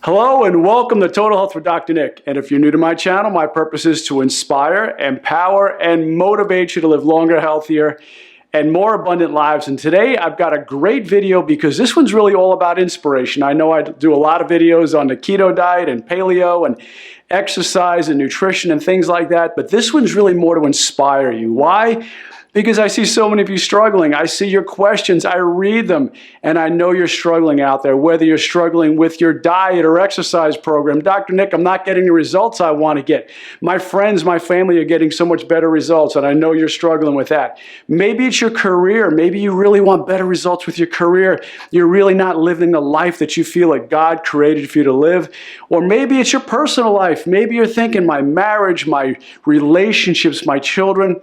Hello and welcome to Total Health with Dr. Nick. And if you're new to my channel, my purpose is to inspire, empower, and motivate you to live longer, healthier, and more abundant lives. And today I've got a great video because this one's really all about inspiration. I know I do a lot of videos on the keto diet and paleo and exercise and nutrition and things like that, but this one's really more to inspire you. Why? Because I see so many of you struggling. I see your questions, I read them, and I know you're struggling out there, whether you're struggling with your diet or exercise program. Dr. Nick, I'm not getting the results I want to get. My friends, my family are getting so much better results, and I know you're struggling with that. Maybe it's your career. Maybe you really want better results with your career. You're really not living the life that you feel like God created for you to live. Or maybe it's your personal life. Maybe you're thinking, my marriage, my relationships, my children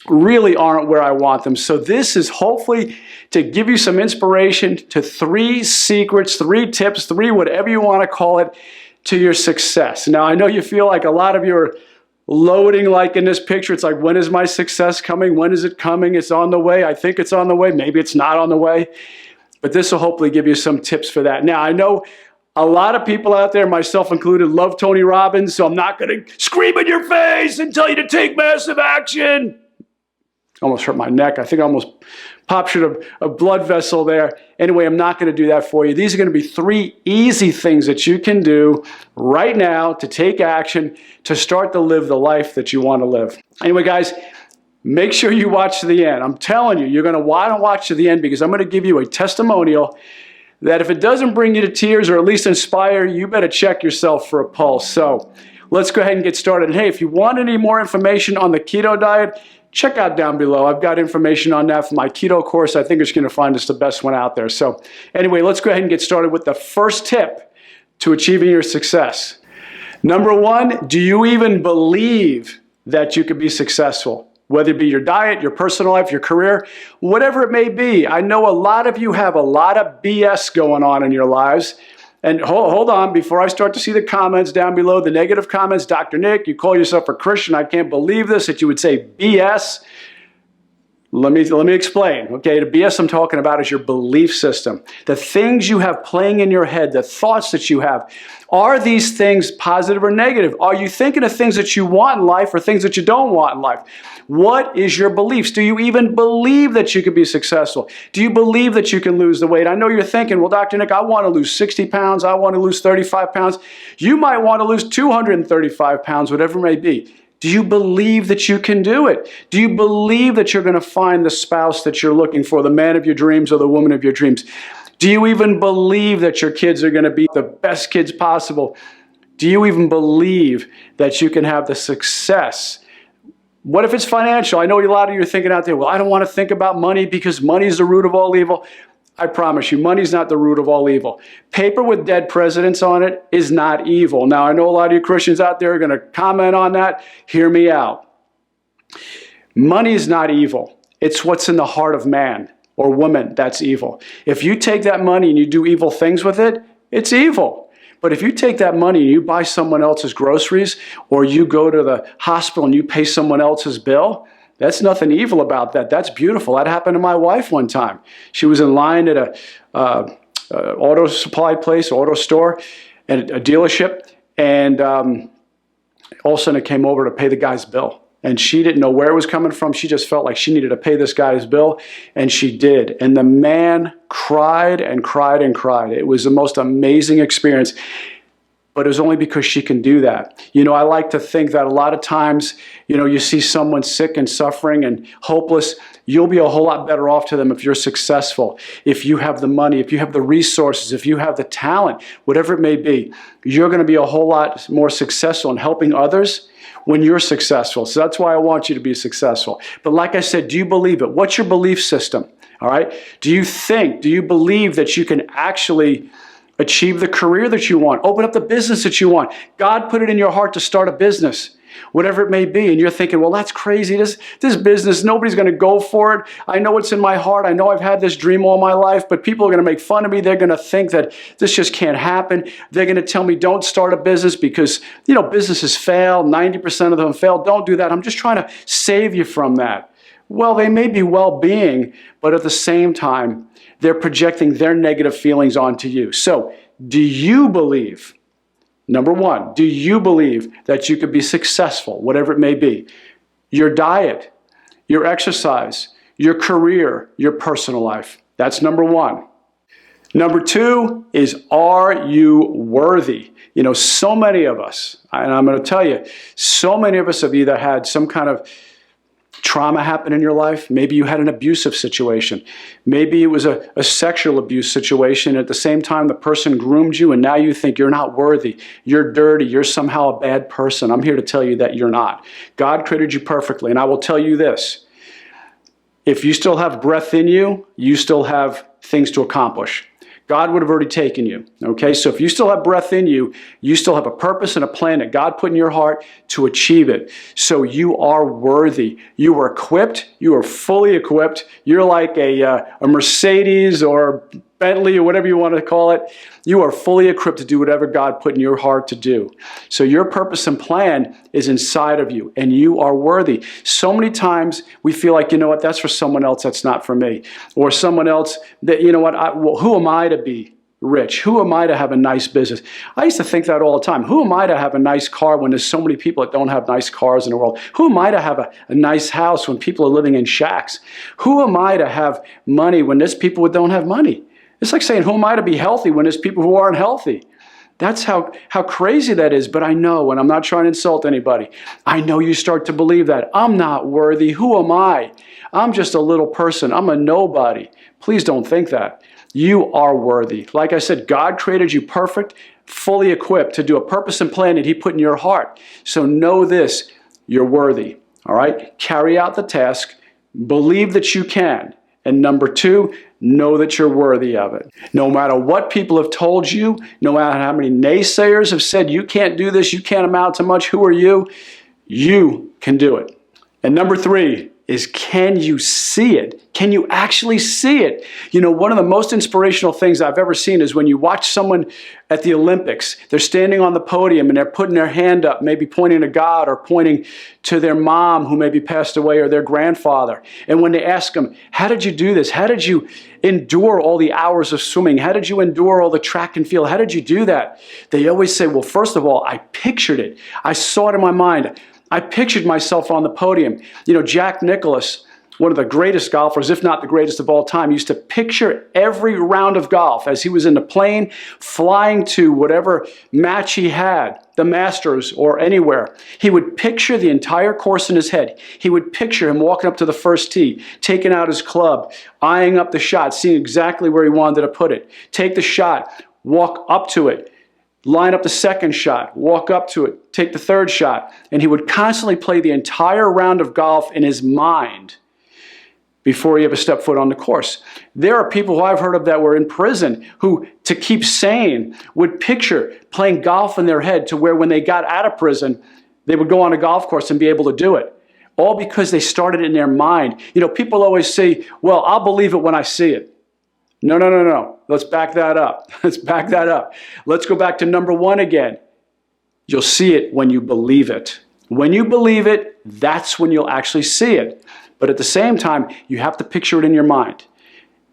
really aren't where I want them. So this is hopefully to give you some inspiration to 3 secrets, 3 tips, 3 whatever you want to call it, to your success. Now, I know you feel like a lot of you are loading like in this picture. It's like, when is my success coming? When is it coming? It's on the way. I think it's on the way. Maybe it's not on the way. But this will hopefully give you some tips for that. Now, I know a lot of people out there, myself included, love Tony Robbins, so I'm not going to scream in your face and tell you to take massive action. Almost hurt my neck. I think I almost punctured a blood vessel there. Anyway, I'm not going to do that for you. These are going to be 3 easy things that you can do right now to take action to start to live the life that you want to live. Anyway, guys, make sure you watch to the end. I'm telling you, you're going to want to watch to the end because I'm going to give you a testimonial that if it doesn't bring you to tears or at least inspire, you better check yourself for a pulse. So let's go ahead and get started. And hey, if you want any more information on the keto diet, check out down below. I've got information on that for my keto course. I think it's going to find us the best one out there. So anyway, let's go ahead and get started with the first tip to achieving your success. Number 1, do you even believe that you could be successful? Whether it be your diet, your personal life, your career, whatever it may be. I know a lot of you have a lot of BS going on in your lives. And hold on, before I start to see the comments down below, the negative comments, Dr. Nick, you call yourself a Christian, I can't believe this, that you would say BS. Let me explain. Okay, the BS I'm talking about is your belief system. The things you have playing in your head, the thoughts that you have. Are these things positive or negative? Are you thinking of things that you want in life or things that you don't want in life? What is your beliefs? Do you even believe that you could be successful? Do you believe that you can lose the weight? I know you're thinking, well, Dr. Nick, I want to lose 60 pounds. I want to lose 35 pounds. You might want to lose 235 pounds, whatever it may be. Do you believe that you can do it? Do you believe that you're going to find the spouse that you're looking for, the man of your dreams or the woman of your dreams? Do you even believe that your kids are going to be the best kids possible? Do you even believe that you can have the success? What if it's financial? I know a lot of you are thinking out there, well, I don't want to think about money because money is the root of all evil. I promise you, money's not the root of all evil. Paper with dead presidents on it is not evil. Now, I know a lot of you Christians out there are going to comment on that. Hear me out. Money is not evil. It's what's in the heart of man or woman that's evil. If you take that money and you do evil things with it, it's evil. But if you take that money and you buy someone else's groceries or you go to the hospital and you pay someone else's bill, that's nothing evil about that. That's beautiful. That happened to my wife one time. She was in line at a auto supply place, auto store, and a dealership, and all of a sudden it came over to pay the guy's bill. And she didn't know where it was coming from. She just felt like she needed to pay this guy's bill, and she did. And the man cried and cried and cried. It was the most amazing experience. But it was only because she can do that. You know, I like to think that a lot of times, you know, you see someone sick and suffering and hopeless, you'll be a whole lot better off to them if you're successful, if you have the money, if you have the resources, if you have the talent, whatever it may be. You're going to be a whole lot more successful in helping others when you're successful. So that's why I want you to be successful. But like I said, do you believe it? What's your belief system? All right? Do you believe that you can actually achieve the career that you want, open up the business that you want? God put it in your heart to start a business, whatever it may be, and you're thinking, well, that's crazy. This business, nobody's going to go for it. I know it's in my heart. I know I've had this dream all my life, but people are going to make fun of me. They're going to think that this just can't happen. They're going to tell me don't start a business because, you know, businesses fail. 90% of them fail. Don't do that. I'm just trying to save you from that. Well, they may be well-being, but at the same time, they're projecting their negative feelings onto you. So do you believe? Number one, do you believe that you could be successful, whatever it may be? Your diet, your exercise, your career, your personal life. That's number one. Number two is, are you worthy? You know, so many of us, and I'm going to tell you, so many of us have either had some kind of trauma happen in your life. Maybe you had an abusive situation. Maybe it was a sexual abuse situation. At the same time, the person groomed you, and now you think you're not worthy. You're dirty. You're somehow a bad person. I'm here to tell you that you're not. God created you perfectly, and I will tell you this. If you still have breath in you, you still have things to accomplish. God would have already taken you, okay? So if you still have breath in you, you still have a purpose and a plan that God put in your heart to achieve it. So you are worthy. You are equipped. You are fully equipped. You're like a Mercedes or Bentley or whatever you want to call it. You are fully equipped to do whatever God put in your heart to do. So your purpose and plan is inside of you, and you are worthy. So many times we feel like, you know what, that's for someone else, that's not for me. Or someone else that, you know what, who am I to be rich? Who am I to have a nice business? I used to think that all the time. Who am I to have a nice car when there's so many people that don't have nice cars in the world? Who am I to have a nice house when people are living in shacks? Who am I to have money when there's people who don't have money? It's like saying, who am I to be healthy when there's people who aren't healthy? That's how crazy that is. But I know, and I'm not trying to insult anybody, I know you start to believe that. I'm not worthy. Who am I? I'm just a little person. I'm a nobody. Please don't think that. You are worthy. Like I said, God created you perfect, fully equipped to do a purpose and plan that He put in your heart. So know this, you're worthy. All right? Carry out the task. Believe that you can. And number two, know that you're worthy of it. No matter what people have told you, no matter how many naysayers have said you can't do this, you can't amount to much, who are you? You can do it. And number three is, can you see it? Can you actually see it? You know, one of the most inspirational things I've ever seen is when you watch someone at the Olympics. They're standing on the podium and they're putting their hand up, maybe pointing to God or pointing to their mom who maybe passed away or their grandfather. And when they ask them, how did you do this? How did you endure all the hours of swimming? How did you endure all the track and field? How did you do that? They always say, well, first of all, I pictured it. I saw it in my mind. I pictured myself on the podium. You know, Jack Nicklaus, one of the greatest golfers, if not the greatest of all time, used to picture every round of golf as he was in the plane flying to whatever match he had, the Masters or anywhere. He would picture the entire course in his head. He would picture him walking up to the first tee, taking out his club, eyeing up the shot, seeing exactly where he wanted to put it. Take the shot, walk up to it, line up the second shot, walk up to it, take the third shot, and he would constantly play the entire round of golf in his mind before he ever stepped foot on the course. There are people who I've heard of that were in prison who, to keep sane, would picture playing golf in their head to where when they got out of prison, they would go on a golf course and be able to do it. All because they started in their mind. You know, people always say, well, I'll believe it when I see it. No, no, no, no. Let's back that up. Let's back that up. Let's go back to number one again. You'll see it when you believe it. When you believe it, that's when you'll actually see it. But at the same time, you have to picture it in your mind.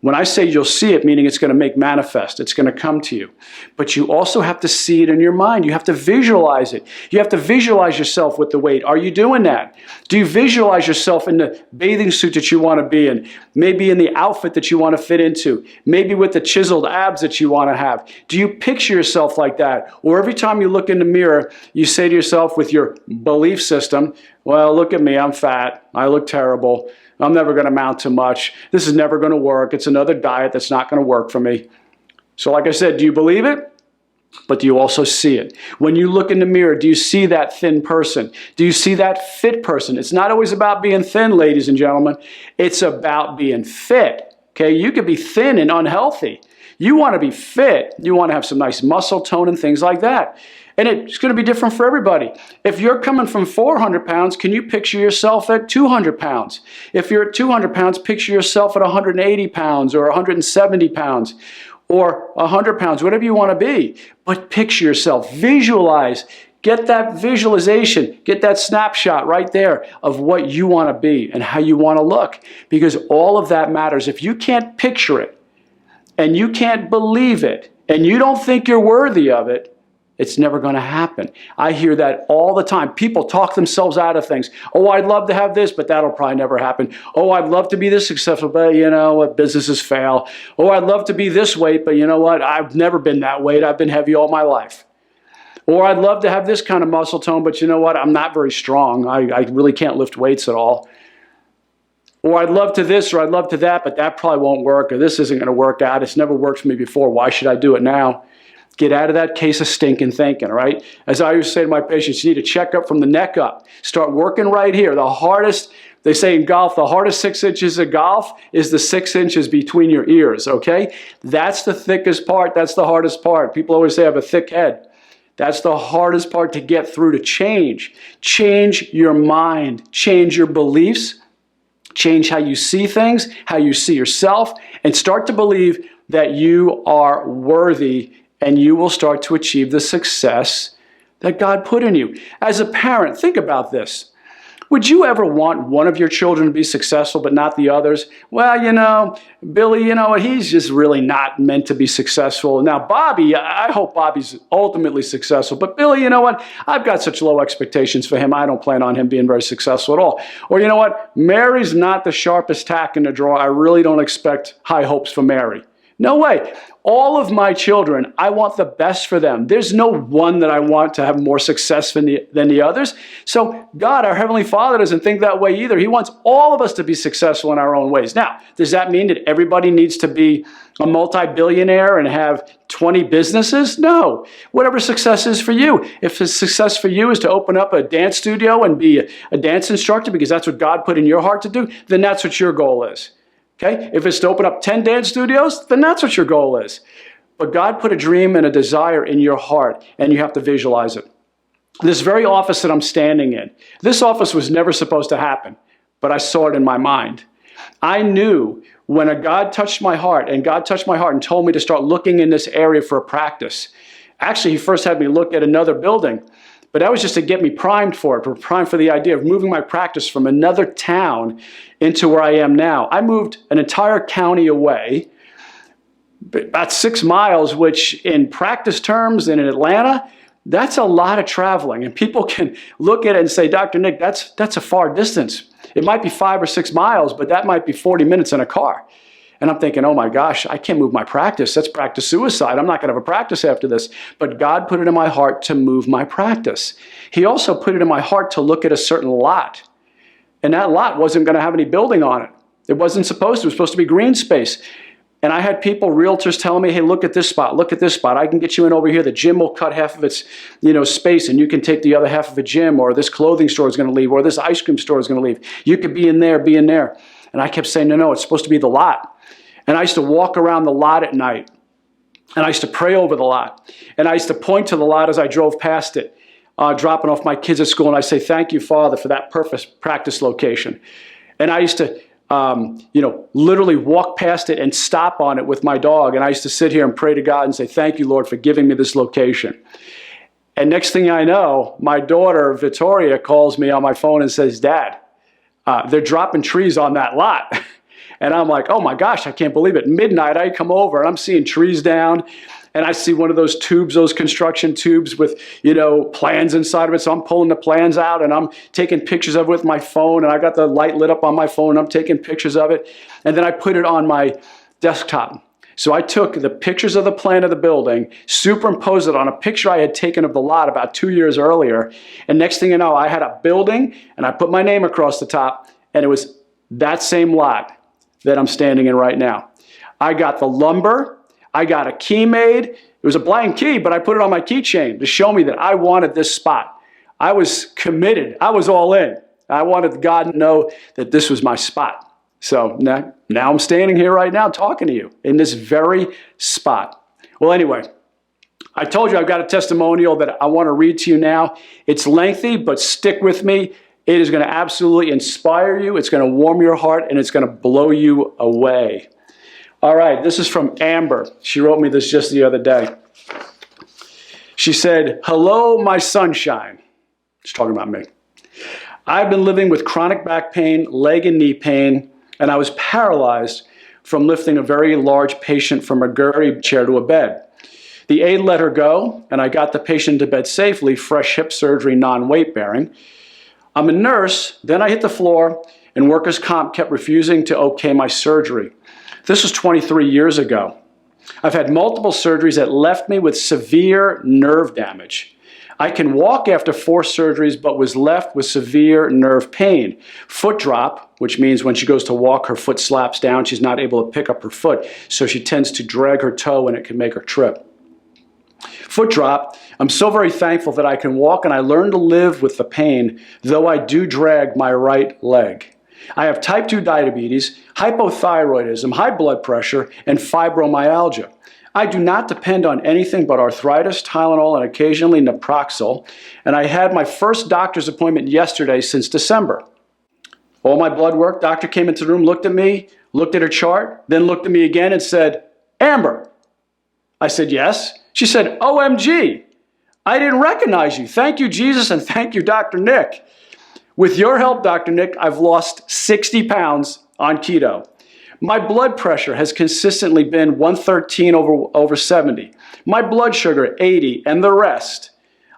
When I say you'll see it, meaning it's going to make manifest, it's going to come to you. But you also have to see it in your mind. You have to visualize it. You have to visualize yourself with the weight. Are you doing that? Do you visualize yourself in the bathing suit that you want to be in? Maybe in the outfit that you want to fit into? Maybe with the chiseled abs that you want to have? Do you picture yourself like that? Or every time you look in the mirror, you say to yourself with your belief system, well, look at me, I'm fat, I look terrible, I'm never going to amount to much, this is never going to work, it's another diet that's not going to work for me. So like I said, do you believe it? But do you also see it? When you look in the mirror, do you see that thin person? Do you see that fit person? It's not always about being thin, ladies and gentlemen. It's about being fit. Okay, you could be thin and unhealthy. You want to be fit. You want to have some nice muscle tone and things like that. And it's going to be different for everybody. If you're coming from 400 pounds, can you picture yourself at 200 pounds? If you're at 200 pounds, picture yourself at 180 pounds or 170 pounds or 100 pounds, whatever you want to be. But picture yourself, visualize, get that visualization, get that snapshot right there of what you want to be and how you want to look. Because all of that matters. If you can't picture it and you can't believe it, and you don't think you're worthy of it, it's never going to happen. I hear that all the time. People talk themselves out of things. Oh, I'd love to have this, but that'll probably never happen. Oh, I'd love to be this successful, but you know what, businesses fail. Oh, I'd love to be this weight, but you know what, I've never been that weight. I've been heavy all my life. Or I'd love to have this kind of muscle tone, but you know what, I'm not very strong. I really can't lift weights at all. Or I'd love to this, or I'd love to that, but that probably won't work, or this isn't going to work out. It's never worked for me before. Why should I do it now? Get out of that case of stinking thinking, all right? As I always say to my patients, you need to check up from the neck up. Start working right here. The hardest, they say in golf, the hardest 6 inches of golf is the 6 inches between your ears, okay? That's the thickest part. That's the hardest part. People always say I have a thick head. That's the hardest part to get through, to change. Change your mind. Change your beliefs. Change how you see things, how you see yourself, and start to believe that you are worthy, and you will start to achieve the success that God put in you. As a parent, think about this. Would you ever want one of your children to be successful but not the others? Well, you know, Billy, you know what, he's just really not meant to be successful. Now, Bobby, I hope Bobby's ultimately successful. But Billy, you know what, I've got such low expectations for him. I don't plan on him being very successful at all. Or you know what, Mary's not the sharpest tack in the drawer. I really don't expect high hopes for Mary. No way. All of my children, I want the best for them. There's no one that I want to have more success than the others. So God, our Heavenly Father, doesn't think that way either. He wants all of us to be successful in our own ways. Now, does that mean that everybody needs to be a multi-billionaire and have 20 businesses? No. Whatever success is for you. If the success for you is to open up a dance studio and be a dance instructor because that's what God put in your heart to do, then that's what your goal is. Okay? If it's to open up 10 dance studios, then that's what your goal is. But God put a dream and a desire in your heart, and you have to visualize it. This very office that I'm standing in, this office was never supposed to happen, but I saw it in my mind. I knew when God touched my heart, and God touched my heart and told me to start looking in this area for a practice. Actually, he first had me look at another building. But that was just to get me primed for it, primed for the idea of moving my practice from another town into where I am now. I moved an entire county away, about 6 miles, which in practice terms and in Atlanta, that's a lot of traveling. And people can look at it and say, Dr. Nick, that's a far distance. It might be 5 or 6 miles, but that might be 40 minutes in a car. And I'm thinking, oh my gosh, I can't move my practice. That's practice suicide. I'm not going to have a practice after this. But God put it in my heart to move my practice. He also put it in my heart to look at a certain lot. And that lot wasn't going to have any building on it. It wasn't supposed to. It was supposed to be green space. And I had people, realtors, telling me, hey, look at this spot. Look at this spot. I can get you in over here. The gym will cut half of its space, and you can take the other half of the gym, or this clothing store is going to leave, or this ice cream store is going to leave. You could be in there, be in there. And I kept saying, no, it's supposed to be the lot. And I used to walk around the lot at night, and I used to pray over the lot. And I used to point to the lot as I drove past it, dropping off my kids at school, and I say, thank you, Father, for that perfect practice location. And I used to, literally walk past it and stop on it with my dog. And I used to sit here and pray to God and say, thank you, Lord, for giving me this location. And next thing I know, my daughter, Victoria, calls me on my phone and says, Dad, they're dropping trees on that lot. And I'm like, oh my gosh, I can't believe it. Midnight, I come over and I'm seeing trees down, and I see one of those tubes, those construction tubes with, plans inside of it. So I'm pulling the plans out and I'm taking pictures of it with my phone, and I got the light lit up on my phone. I'm taking pictures of it. And then I put it on my desktop. So I took the pictures of the plan of the building, superimposed it on a picture I had taken of the lot about 2 years earlier. And next thing you know, I had a building, and I put my name across the top, and it was that same lot that I'm standing in right now. I got the lumber. I got a key made. It was a blank key, but I put it on my keychain to show me that I wanted this spot. I was committed. I was all in. I wanted God to know that this was my spot. So now I'm standing here right now talking to you in this very spot. Well, anyway, I told you I've got a testimonial that I want to read to you now. It's lengthy, but stick with me. It is going to absolutely inspire you. It's going to warm your heart, and it's going to blow you away. All right, this is from Amber. She wrote me this just the other day. She said, hello, my sunshine. She's talking about me. I've been living with chronic back pain, leg and knee pain, and I was paralyzed from lifting a very large patient from a gurney chair to a bed. The aide let her go, and I got the patient to bed safely, fresh hip surgery, non-weight bearing. I'm a nurse, then I hit the floor, and workers' comp kept refusing to okay my surgery. This was 23 years ago. I've had multiple surgeries that left me with severe nerve damage. I can walk after 4 surgeries, but was left with severe nerve pain. Foot drop, which means when she goes to walk, her foot slaps down. She's not able to pick up her foot, so she tends to drag her toe and it can make her trip. Foot drop, I'm so very thankful that I can walk and I learned to live with the pain, though I do drag my right leg. I have type 2 diabetes, hypothyroidism, high blood pressure, and fibromyalgia. I do not depend on anything but arthritis, Tylenol, and occasionally naproxen, and I had my first doctor's appointment yesterday since December. All my blood work, doctor came into the room, looked at me, looked at her chart, then looked at me again and said, "Amber." I said, "Yes." She said, "OMG, I didn't recognize you. Thank you, Jesus, and thank you, Dr. Nick. With your help, Dr. Nick, I've lost 60 pounds on keto. My blood pressure has consistently been 113 over 70. My blood sugar, 80, and the rest.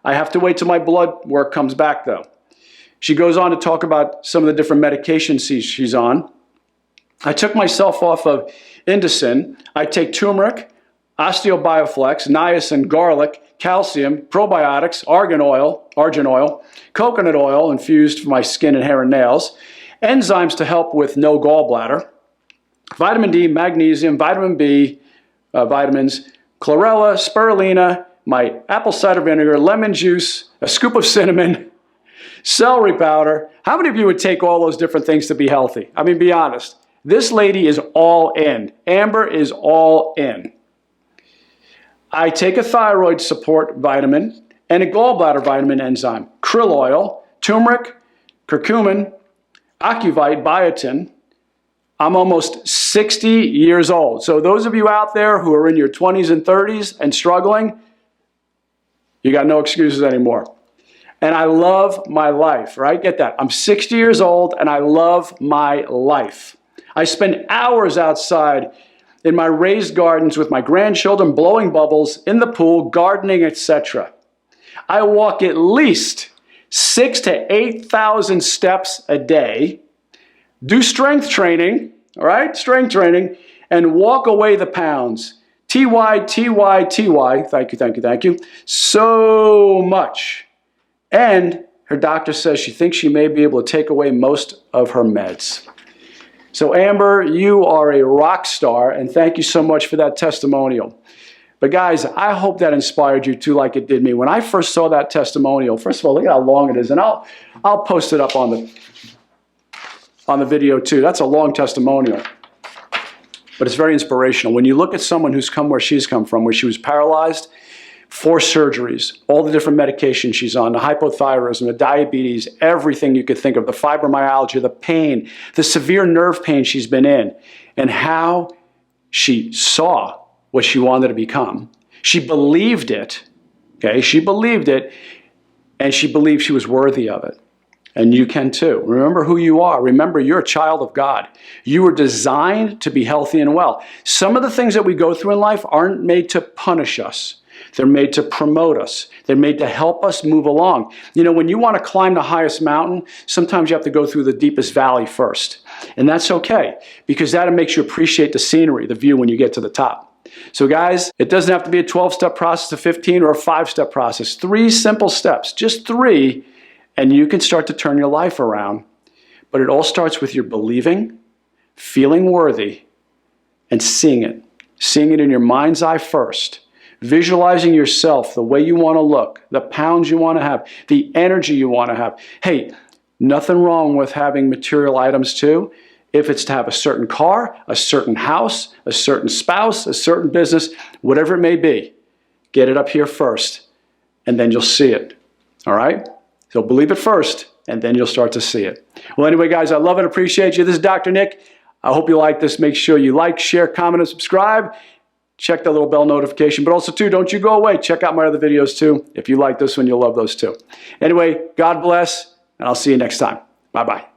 I have to wait till my blood work comes back, though." She goes on to talk about some of the different medications she's on. I took myself off of Indocin. I take turmeric, osteobioflex, niacin, garlic, calcium, probiotics, argan oil, coconut oil infused for my skin and hair and nails, enzymes to help with no gallbladder, vitamin D, magnesium, vitamin B, vitamins, chlorella, spirulina, my apple cider vinegar, lemon juice, a scoop of cinnamon, celery powder. How many of you would take all those different things to be healthy? I mean, be honest. This lady is all in. Amber is all in. I take a thyroid support vitamin and a gallbladder vitamin enzyme, krill oil, turmeric, curcumin, ocuvite, biotin. I'm almost 60 years old. So those of you out there who are in your 20s and 30s and struggling, you got no excuses anymore. And I love my life, right? Get that. I'm 60 years old and I love my life. I spend hours outside in my raised gardens with my grandchildren, blowing bubbles, in the pool, gardening, etc. I walk at least 6,000 to 8,000 steps a day, do strength training, all right, strength training, and walk away the pounds. TY, TY, TY, thank you, so much. And her doctor says she thinks she may be able to take away most of her meds. So Amber, you are a rock star, and thank you so much for that testimonial. But guys, I hope that inspired you too, like it did me. When I first saw that testimonial, first of all, look at how long it is, and I'll post it up on the video too. That's a long testimonial, but it's very inspirational. When you look at someone who's come where she's come from, where she was paralyzed, 4 surgeries, all the different medications she's on, the hypothyroidism, the diabetes, everything you could think of, the fibromyalgia, the pain, the severe nerve pain she's been in, and how she saw what she wanted to become. She believed it, okay? She believed it, and she believed she was worthy of it. And you can too. Remember who you are. Remember, you're a child of God. You were designed to be healthy and well. Some of the things that we go through in life aren't made to punish us. They're made to promote us. They're made to help us move along. You know, when you want to climb the highest mountain, sometimes you have to go through the deepest valley first. And that's okay, because that makes you appreciate the scenery, the view when you get to the top. So guys, it doesn't have to be a 12-step process, a 15 or a 5-step process. 3 simple steps, just 3, and you can start to turn your life around. But it all starts with your believing, feeling worthy, and seeing it. Seeing it in your mind's eye first. Visualizing yourself the way you want to look, the pounds you want to have, the energy you want to have. Hey, nothing wrong with having material items too. If it's to have a certain car, a certain house, a certain spouse, a certain business, whatever it may be, get it up here first, and then you'll see it. All right? So believe it first, and then you'll start to see it. Well, anyway, guys, I love and appreciate you. This is Dr. Nick. I hope you like this. Make sure you like, share, comment, and subscribe. Check the little bell notification. But also, too, don't you go away. Check out my other videos, too. If you like this one, you'll love those, too. Anyway, God bless, and I'll see you next time. Bye-bye.